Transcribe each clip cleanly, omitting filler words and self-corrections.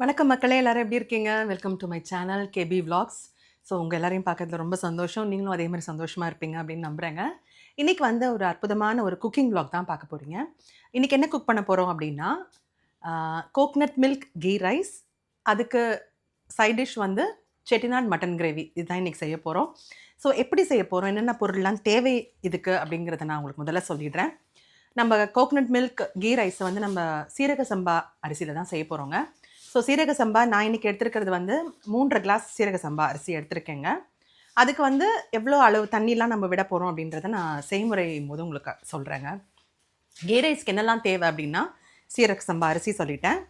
வணக்கம் மக்களே! எல்லாரும் எப்படி இருக்கீங்க? Welcome to my channel KP vlogs. So உங்க எல்லாரையும் பார்க்கறதுல ரொம்ப சந்தோஷம். நீங்களும் அதே மாரி சந்தோஷமா இருப்பீங்க அப்படின்னு நம்புறேங்க. இன்னைக்கு வந்து ஒரு அற்புதமான ஒரு குக்கிங் விளாக் தான் பார்க்க போறீங்க. இன்னைக்கு என்ன குக் பண்ண போறோம் அப்படின்னா, ஆ கோக்னட் மில்க் கீ ரைஸ். அதுக்கு சைட் டிஷ் வந்து செட்டிநாட் மட்டன் கிரேவி. இதுதான் இன்னைக்கு செய்ய போறோம். ஸோ எப்படி செய்ய போறோம்? என்னென்ன பொருள்லாம் தேவை இதுக்கு அப்படிங்கிறத நான் உங்களுக்கு முதல்ல சொல்லிடுறேன். நம்ம கோக்னட் மில்க் கீ ரைஸ வந்து நம்ம சீரக சம்பா அரிசியில தான் செய்ய போறோங்க. ஸோ சீரக சம்பா நான் இன்னைக்கு எடுத்திருக்கிறது வந்து 3 1/2 கிளாஸ் சீரக சம்பா அரிசி எடுத்திருக்கேங்க. அதுக்கு வந்து எவ்வளோ அளவு தண்ணிலாம் நம்ம விட போறோம் அப்படின்றத நான் செய்முறை போது உங்களுக்கு சொல்றேங்க. கீ ரைஸ்க்கு என்னலாம் தேவை அப்படின்னா, சீரக சம்பா அரிசி சொல்லிட்டேன்.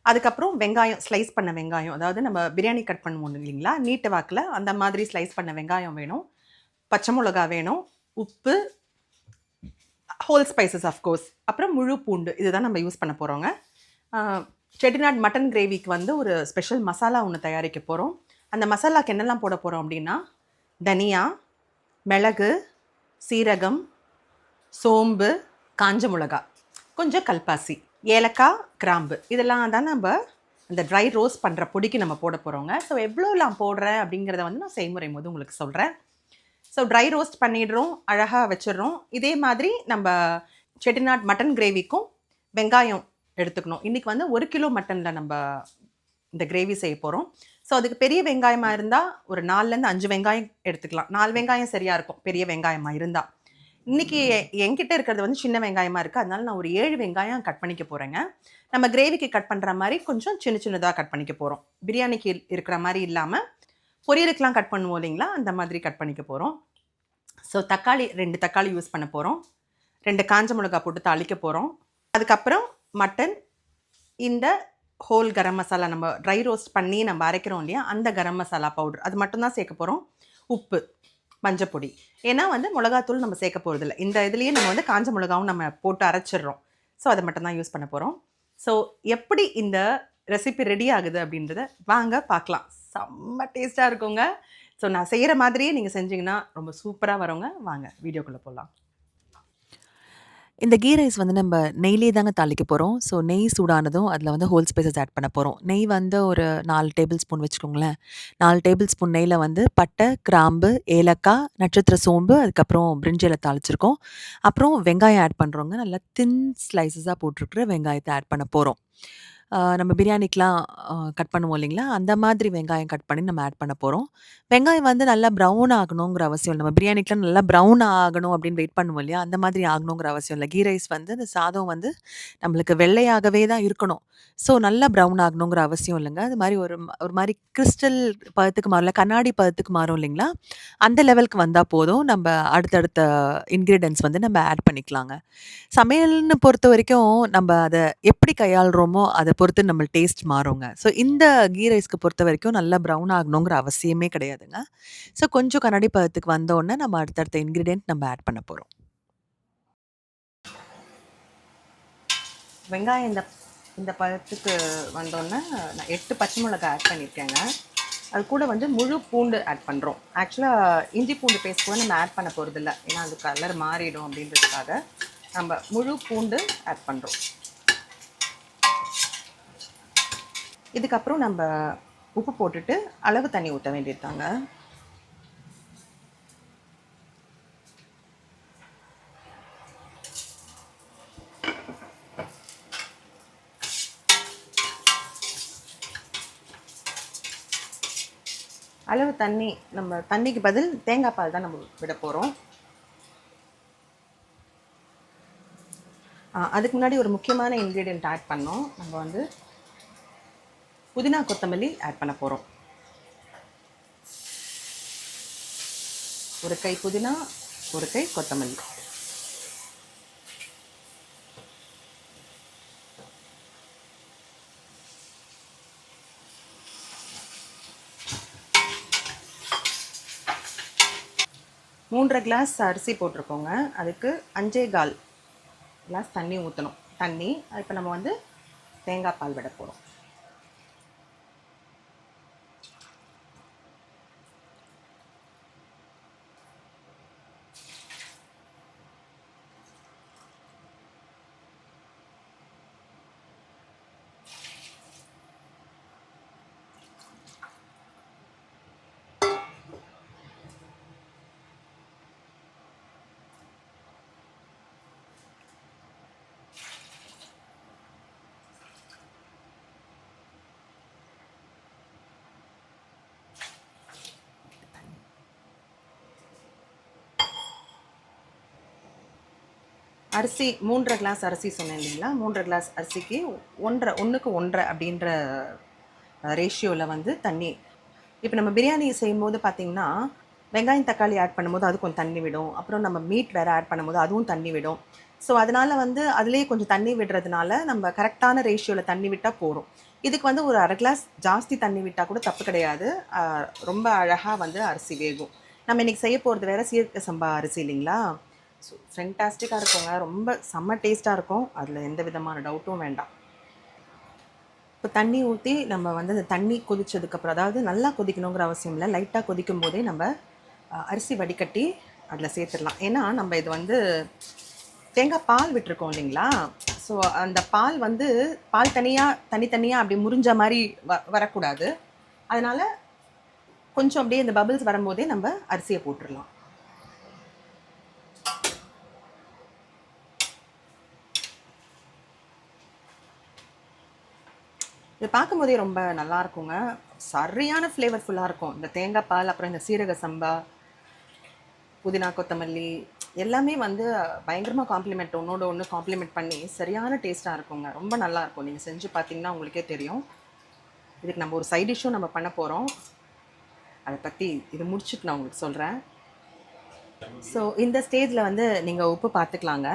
அதுக்கப்புறம் வெங்காயம், ஸ்லைஸ் பண்ண வெங்காயம். அதாவது நம்ம பிரியாணி கட் பண்ணுவோம் இல்லைங்களா? நீட்ட வாக்குல அந்த மாதிரி ஸ்லைஸ் பண்ண வெங்காயம் வேணும். பச்சை மிளகா வேணும். உப்பு, ஹோல் ஸ்பைசஸ் ஆஃப் கோர்ஸ். அப்புறம் முழு பூண்டு. இதுதான் நம்ம யூஸ் பண்ண போறோங்க. செட்டிநாட் மட்டன் கிரேவிக்கு வந்து ஒரு ஸ்பெஷல் மசாலா ஒன்று தயாரிக்க போகிறோம். அந்த மசாலாக்கு என்னெல்லாம் போட போகிறோம் அப்படின்னா, தனியா, மிளகு, சீரகம், சோம்பு, காஞ்ச மிளகா, கொஞ்சம் கல்பாசி, ஏலக்காய், கிராம்பு இதெல்லாம் தான் நம்ம இந்த ட்ரை ரோஸ்ட் பண்ணுற பொடிக்கு நம்ம போட போகிறோங்க. ஸோ எவ்வளோலாம் போடுறேன் அப்படிங்கிறத வந்து நான் செய்முறை போது உங்களுக்கு சொல்கிறேன். ஸோ ட்ரை ரோஸ்ட் பண்ணிடுறோம், அழகாக வச்சிடுறோம். இதே மாதிரி நம்ம செட்டிநாட் மட்டன் கிரேவிக்கும் வெங்காயம் எடுத்துக்கணும். இன்றைக்கி வந்து 1 கிலோ மட்டனில் நம்ம இந்த கிரேவி செய்ய போகிறோம். ஸோ அதுக்கு பெரிய வெங்காயமாக இருந்தால் ஒரு 4லேருந்து 5 வெங்காயம் எடுத்துக்கலாம். 4 வெங்காயம் சரியாக இருக்கும் பெரிய வெங்காயமாக இருந்தால். இன்றைக்கி என்கிட்ட இருக்கிறது வந்து சின்ன வெங்காயமாக இருக்குது. அதனால நான் ஒரு 7 வெங்காயம் கட் பண்ணிக்க போகிறேங்க. நம்ம கிரேவிக்கு கட் பண்ணுற மாதிரி கொஞ்சம் சின்ன சின்னதாக கட் பண்ணிக்க போகிறோம். பிரியாணிக்கு இருக்கிற மாதிரி இல்லாமல் பொரியலுக்கெலாம் கட் பண்ணுவோம் இல்லைங்களா, அந்த மாதிரி கட் பண்ணிக்க போகிறோம். ஸோ தக்காளி 2 தக்காளி யூஸ் பண்ண போகிறோம். 2 காஞ்ச மிளகா போட்டு தாளிக்க போகிறோம். அதுக்கப்புறம் மட்டன், இந்த ஹோல் கரம் மசாலா நம்ம ட்ரை ரோஸ்ட் பண்ணி நம்ம அரைக்கிறோம் இல்லையா, அந்த கரம் மசாலா பவுடர் அது மட்டும்தான் சேர்க்க போகிறோம். உப்பு, மஞ்சப்பொடி. ஏன்னா வந்து மிளகாத்தூள் நம்ம சேர்க்க போகிறதில்ல. இந்த இதுலேயே நம்ம வந்து காஞ்ச மிளகாவும் நம்ம போட்டு அரைச்சிடுறோம். ஸோ அதை மட்டும்தான் யூஸ் பண்ண போகிறோம். ஸோ எப்படி இந்த ரெசிபி ரெடி ஆகுது அப்படின்றத வாங்க பார்க்கலாம். செம்ம டேஸ்ட்டாக இருக்குங்க. ஸோ நான் செய்கிற மாதிரியே நீங்கள் செஞ்சிங்கன்னா ரொம்ப சூப்பராக வருங்க. வாங்க வீடியோக்குள்ளே போகலாம். இந்த கீ ரைஸ் வந்து நம்ம நெய்யிலே தாங்க தாளிக்க போகிறோம். ஸோ நெய் சூடானதும் அதில் வந்து ஹோல் ஸ்பைசஸ் ஆட் பண்ண போகிறோம். நெய் வந்து ஒரு 4 டேபிள் ஸ்பூன் வச்சுக்கோங்களேன். 4 டேபிள் ஸ்பூன் நெய்யில் வந்து பட்டை, கிராம்பு, ஏலக்காய், நட்சத்திர சோம்பு, அதுக்கப்புறம் பிரிஞ்சி இலை தாளிச்சிருக்கோம். அப்புறம் வெங்காயம் ஆட் பண்ணுறோங்க. நல்லா தின் ஸ்லைசஸாக போட்டிருக்கிற வெங்காயத்தை ஆட் பண்ண போகிறோம். நம்ம பிரியாணிக்கெலாம் கட் பண்ணுவோம் இல்லைங்களா, அந்த மாதிரி வெங்காயம் கட் பண்ணி நம்ம ஆட் பண்ண போகிறோம். வெங்காயம் வந்து நல்லா ப்ரௌன் ஆகணுங்கிற அவசியம் இல்ல. நம்ம பிரியாணிக்குலாம் நல்லா ப்ரௌன் ஆகணும் அப்படின்னு வெயிட் பண்ணுவோம் இல்லையா, அந்த மாதிரி ஆகணுங்கிற அவசியம் இல்ல. கீ ரைஸ் வந்து அந்த சாதம் வந்து நம்மளுக்கு வெள்ளையாகவே தான் இருக்கணும். ஸோ நல்லா ப்ரௌன் ஆகணுங்கிற அவசியம் இல்லங்க. அது மாரி ஒரு மாரி கிறிஸ்டல் பதத்துக்கு மாறும்ல, கண்ணாடி பதத்துக்கு மாறும் இல்லைங்களா, அந்த லெவலுக்கு வந்தா போதும். நம்ம அடுத்தடுத்த இன்கிரீடியன்ட்ஸ் வந்து நம்ம ஆட் பண்ணிக்கலாங்க. சமையல்னு பொறுத்தவரைக்கும் நம்ம அத எப்படி கையாளுறோமோ, அத பொறுத்து நம்ம டேஸ்ட் மாறுங்க. ஸோ இந்த கீ ரைஸ்க்கு பொறுத்தவரைக்கும் நல்லா ப்ரௌன் ஆகணுங்கிற அவசியமே கிடையாதுங்க. ஸோ கொஞ்சம் கண்ணாடி பதத்துக்கு வந்தோனே நம்ம அடுத்தடுத்த இன்கிரீடியன்ட் நம்ம ஆட் பண்ண போறோம். வெங்காயம் இந்த இந்த பதத்துக்கு வந்தோடனே நான் 8 பச்சை மிளகாய் ஆட் பண்ணியிருக்கேங்க. அது கூட வந்து முழு பூண்டு ஆட் பண்ணுறோம். ஆக்சுவலாக இஞ்சி பூண்டு பேஸ்ட் கூட நம்ம ஆட் பண்ண போகிறதில்ல. ஏன்னா அது கலர் மாறிடும் அப்படின்றதுக்காக நம்ம முழு பூண்டு ஆட் பண்ணுறோம். இதுக்கப்புறம் நம்ம உப்பு போட்டுட்டு அளவு தண்ணி ஊற்ற வேண்டியிருக்காங்க. அளவு தண்ணி நம்ம தண்ணிக்கு பதில் தேங்காய் பால் தான் நம்ம விட போகிறோம். அதுக்கு முன்னாடி ஒரு முக்கியமான இன்க்ரீடியன்ட் ஆட் பண்ணோம். நம்ம வந்து புதினா கொத்தமல்லி ஆட் பண்ண போகிறோம். ஒரு கை புதினா, ஒரு கை கொத்தமல்லி. மூன்றரை கிளாஸ் அரிசி போட்டிருக்கோங்க. அதுக்கு 5.25 கிளாஸ் தண்ணி ஊற்றணும். தண்ணி இப்போ நம்ம வந்து தேங்காய் பால் விட போகிறோம். அரிசி 3 1/2 கிளாஸ் அரிசி சொன்னேன் இல்லைங்களா? 3 1/2 கிளாஸ் அரிசிக்கு 1 1 அப்படின்ற ரேஷியோவில் வந்து தண்ணி. இப்போ நம்ம பிரியாணி செய்யும்போது பார்த்தீங்கன்னா, வெங்காயம், தக்காளி ஆட் பண்ணும்போது அது கொஞ்சம் தண்ணி விடும். அப்புறம் நம்ம மீட் வேறு ஆட் பண்ணும்போது அதுவும் தண்ணி விடும். ஸோ அதனால் வந்து அதிலேயே கொஞ்சம் தண்ணி விடுறதுனால நம்ம கரெக்டான ரேஷியோவில் தண்ணி விட்டால் போதும். இதுக்கு வந்து ஒரு 1/2 கிளாஸ் ஜாஸ்தி தண்ணி விட்டால் கூட தப்பு கிடையாது. ரொம்ப அழகாக வந்து அரிசி வேகும். நம்ம இன்றைக்கி செய்ய போகிறது வேறு சீரக சம்பா அரிசி இல்லைங்களா? ஸோ ஃபென்டாஸ்டிக்காக இருக்குங்க. ரொம்ப செம்ம டேஸ்ட்டாக இருக்கும். அதில் எந்த விதமான டவுட்டும் வேண்டாம். இப்போ தண்ணி ஊற்றி நம்ம வந்து அந்த தண்ணி கொதிச்சதுக்கப்புறம், அதாவது நல்லா கொதிக்கணுங்கிற அவசியம் இல்லை, லைட்டாக கொதிக்கும் போதே நம்ம அரிசி வடிகட்டி அதில் சேர்த்துடலாம். ஏன்னா நம்ம இது வந்து தேங்காய் பால் விட்டுருக்கோம் இல்லைங்களா? ஸோ அந்த பால் வந்து பால் தனித்தனியாக அப்படி முறிஞ்ச மாதிரி வரக்கூடாது. அதனால் கொஞ்சம் அப்படியே இந்த பபிள்ஸ் வரும்போதே நம்ம அரிசியை போட்டுடலாம். இது பார்க்கும்போதே ரொம்ப நல்லா இருக்குங்க. சரியான ஃப்ளேவர்ஃபுல்லாக இருக்கும். இந்த தேங்காய் பால், அப்புறம் இந்த சீரக சம்பா, புதினா, கொத்தமல்லி எல்லாமே வந்து பயங்கரமாக காம்ப்ளிமெண்ட், ஒன்றோட ஒன்று காம்ப்ளிமெண்ட் பண்ணி சரியான டேஸ்ட்டாக இருக்குங்க. ரொம்ப நல்லாயிருக்கும். நீங்கள் செஞ்சு பார்த்தீங்கன்னா உங்களுக்கே தெரியும். இதுக்கு நம்ம ஒரு சைட் டிஷ்ஷும் நம்ம பண்ண போகிறோம். அதை பற்றி இது முடிச்சுட்டு நான் உங்களுக்கு சொல்கிறேன். ஸோ இந்த ஸ்டேஜில் வந்து நீங்கள் உப்பு பார்த்துக்கலாங்க.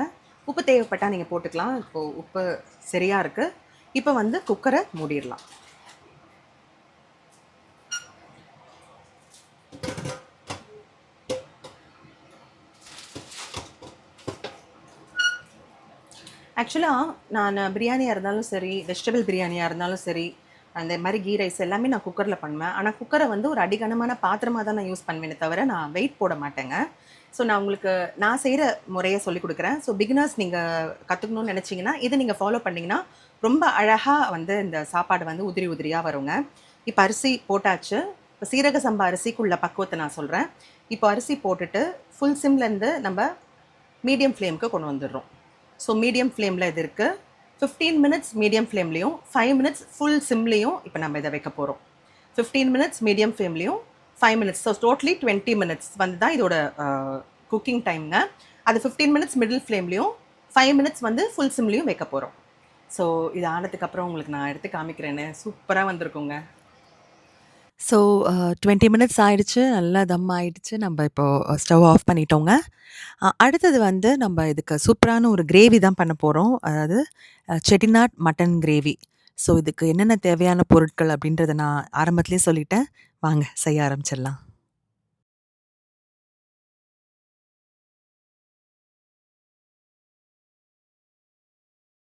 உப்பு தேவைப்பட்டால் நீங்கள் போட்டுக்கலாம். இப்போது உப்பு சரியாக இருக்குது. இப்போ வந்து குக்கரை மூடிடலாம். ஆக்சுவலாக நான் பிரியாணியாக இருந்தாலும் சரி, வெஜிடபிள் பிரியாணியாக இருந்தாலும் சரி, அந்த மாதிரி கீ ரைஸ் எல்லாமே நான் குக்கரில் பண்ணுவேன். ஆனால் குக்கரை வந்து ஒரு அடிகனமான பாத்திரமாக தான் நான் யூஸ் பண்ணுவேனே தவிர நான் வெயிட் போட மாட்டேங்க. ஸோ நான் உங்களுக்கு நான் செய்கிற முறையை சொல்லிக் கொடுக்குறேன். ஸோ பிகினர்ஸ் நீங்கள் கற்றுக்கணும்னு நினச்சிங்கன்னா இதை நீங்கள் ஃபாலோ பண்ணிங்கன்னா ரொம்ப அழகாக வந்து இந்த சாப்பாடு வந்து உதிரி உதிரியாக வருங்க. இப்போ அரிசி போட்டாச்சு. இப்போ சீரக சம்பா அரிசிக்குள்ள பக்குவத்தை நான் சொல்கிறேன். இப்போ அரிசி போட்டுட்டு ஃபுல் சிம்லேருந்து நம்ம மீடியம் ஃப்ளேமுக்கு கொண்டு வந்துடுறோம். ஸோ மீடியம் ஃப்ளேமில் இது இருக்குது. 15 மினிட்ஸ் மீடியம் ஃப்ளேம்லேயும் 5 மினிட்ஸ் ஃபுல் சிம்லேயும் இப்போ நம்ம இதை வைக்க போகிறோம். 15 மினிட்ஸ் மீடியம் ஃப்ளேம்லேயும் 5 மினிட்ஸ், ஸோ டோட்டலி 20 மினிட்ஸ் வந்து தான் இதோட குக்கிங் டைம்ங்க. அது 15 மினிட்ஸ் மிடில் ஃப்ளேம்லேயும் 5 மினிட்ஸ் வந்து ஃபுல் சிம்லேயும் வைக்க போகிறோம். ஸோ இது ஆனதுக்கப்புறம் உங்களுக்கு நான் எடுத்து காமிக்கிறேன்னு. சூப்பராக வந்திருக்குங்க. ஸோ 20 மினிட்ஸ் ஆயிடுச்சு. நல்லா தம் ஆயிடுச்சு. நம்ம இப்போ ஸ்டவ் ஆஃப் பண்ணிட்டோங்க. அடுத்தது வந்து நம்ம இதுக்கு சூப்பரான ஒரு கிரேவி தான் பண்ண போகிறோம். அதாவது செட்டிநாட் மட்டன் கிரேவி. ஸோ இதுக்கு என்னென்ன தேவையான பொருட்கள் அப்படின்றத நான் ஆரம்பத்திலே சொல்லிட்டேன். வாங்க செய்ய ஆரம்பிச்சிடலாம்.